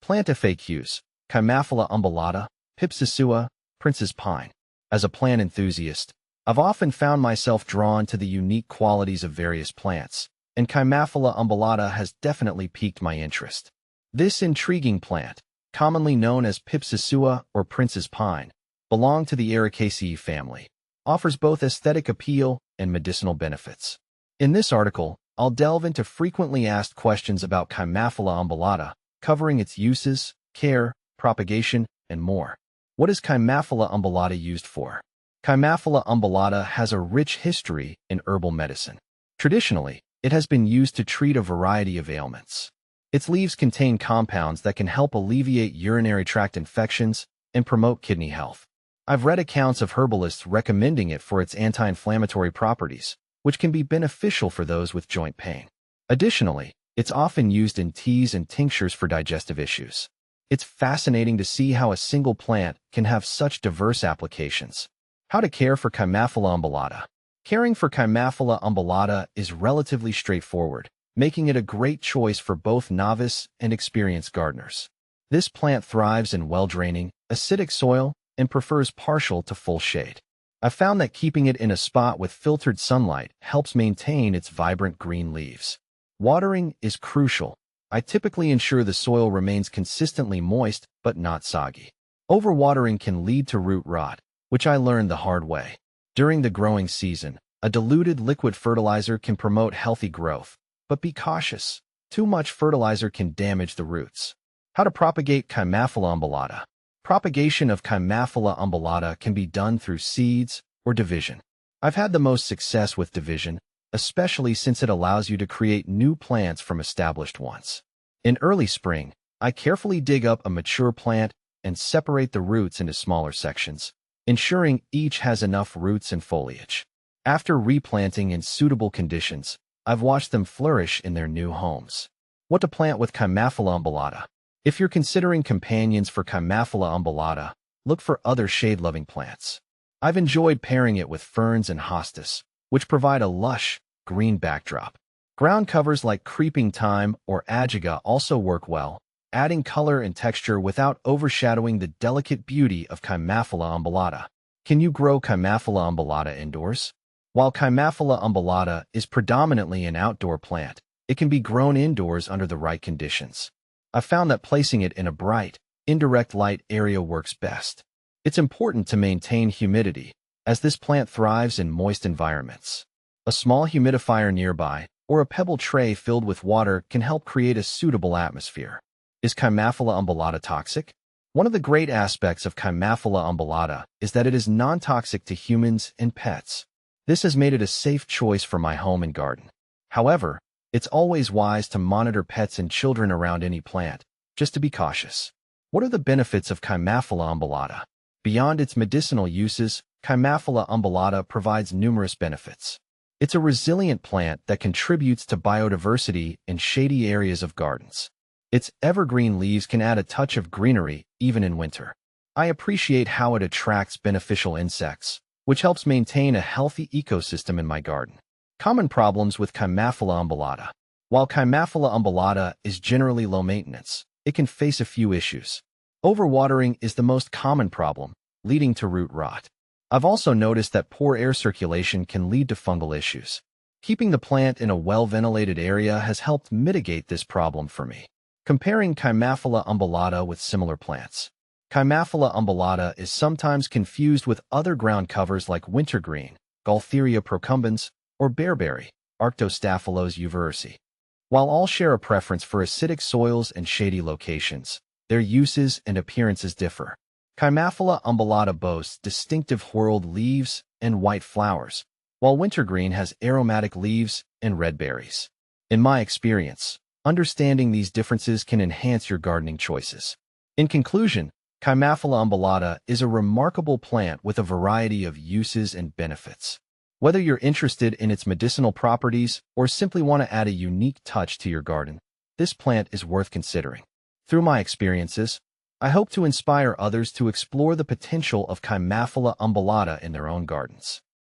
Plant FAQs: Chimaphila umbellata, Pipsissewa, Prince's Pine. As a plant enthusiast, I've often found myself drawn to the unique qualities of various plants, and Chimaphila umbellata has definitely piqued my interest. This intriguing plant, commonly known as Pipsissewa or Prince's Pine, belong to the Ericaceae family, offers both aesthetic appeal and medicinal benefits. In this article, I'll delve into frequently asked questions about Chimaphila umbellata, covering its uses, care, propagation, and more. What is Chimaphila umbellata used for? Chimaphila umbellata has a rich history in herbal medicine. Traditionally, it has been used to treat a variety of ailments. Its leaves contain compounds that can help alleviate urinary tract infections and promote kidney health. I've read accounts of herbalists recommending it for its anti-inflammatory properties, which can be beneficial for those with joint pain. Additionally, it's often used in teas and tinctures for digestive issues. It's fascinating to see how a single plant can have such diverse applications. How to care for Chimaphila umbellata. Caring for Chimaphila umbellata is relatively straightforward, making it a great choice for both novice and experienced gardeners. This plant thrives in well-draining, acidic soil and prefers partial to full shade. I've found that keeping it in a spot with filtered sunlight helps maintain its vibrant green leaves. Watering is crucial. I typically ensure the soil remains consistently moist but not soggy. Overwatering can lead to root rot, which I learned the hard way. During the growing season, a diluted liquid fertilizer can promote healthy growth, but be cautious. Too much fertilizer can damage the roots. How to propagate Chimaphila umbellata. Propagation of Chimaphila umbellata can be done through seeds or division. I've had the most success with division, especially since it allows you to create new plants from established ones. In early spring, I carefully dig up a mature plant and separate the roots into smaller sections, ensuring each has enough roots and foliage. After replanting in suitable conditions, I've watched them flourish in their new homes. What to plant with Chimaphila umbellata. If you're considering companions for Chimaphila umbellata, look for other shade-loving plants. I've enjoyed pairing it with ferns and hostas, which provide a lush, green backdrop. Ground covers like creeping thyme or ajaga also work well, adding color and texture without overshadowing the delicate beauty of Chimaphila umbellata. Can you grow Chimaphila umbellata indoors? While Chimaphila umbellata is predominantly an outdoor plant, it can be grown indoors under the right conditions. I've found that placing it in a bright, indirect light area works best. It's important to maintain humidity, as this plant thrives in moist environments. A small humidifier nearby, or a pebble tray filled with water can help create a suitable atmosphere. Is Chimaphila umbellata toxic? One of the great aspects of Chimaphila umbellata is that it is non-toxic to humans and pets. This has made it a safe choice for my home and garden. However, it's always wise to monitor pets and children around any plant, just to be cautious. What are the benefits of Chimaphila umbellata? Beyond its medicinal uses, Chimaphila umbellata provides numerous benefits. It's a resilient plant that contributes to biodiversity in shady areas of gardens. Its evergreen leaves can add a touch of greenery even in winter. I appreciate how it attracts beneficial insects, which helps maintain a healthy ecosystem in my garden. Common problems with Chimaphila umbellata. While Chimaphila umbellata is generally low maintenance, it can face a few issues. Overwatering is the most common problem, leading to root rot. I've also noticed that poor air circulation can lead to fungal issues. Keeping the plant in a well-ventilated area has helped mitigate this problem for me. Comparing Chimaphila umbellata with similar plants. Chimaphila umbellata is sometimes confused with other ground covers like wintergreen, Gaultheria procumbens, or bearberry, Arctostaphylos uvaersi. While all share a preference for acidic soils and shady locations, their uses and appearances differ. Chimaphila umbellata boasts distinctive whorled leaves and white flowers, while wintergreen has aromatic leaves and red berries. In my experience, understanding these differences can enhance your gardening choices. In conclusion, Chimaphila umbellata is a remarkable plant with a variety of uses and benefits. Whether you're interested in its medicinal properties or simply want to add a unique touch to your garden, this plant is worth considering. Through my experiences, I hope to inspire others to explore the potential of Chimaphila umbellata in their own gardens.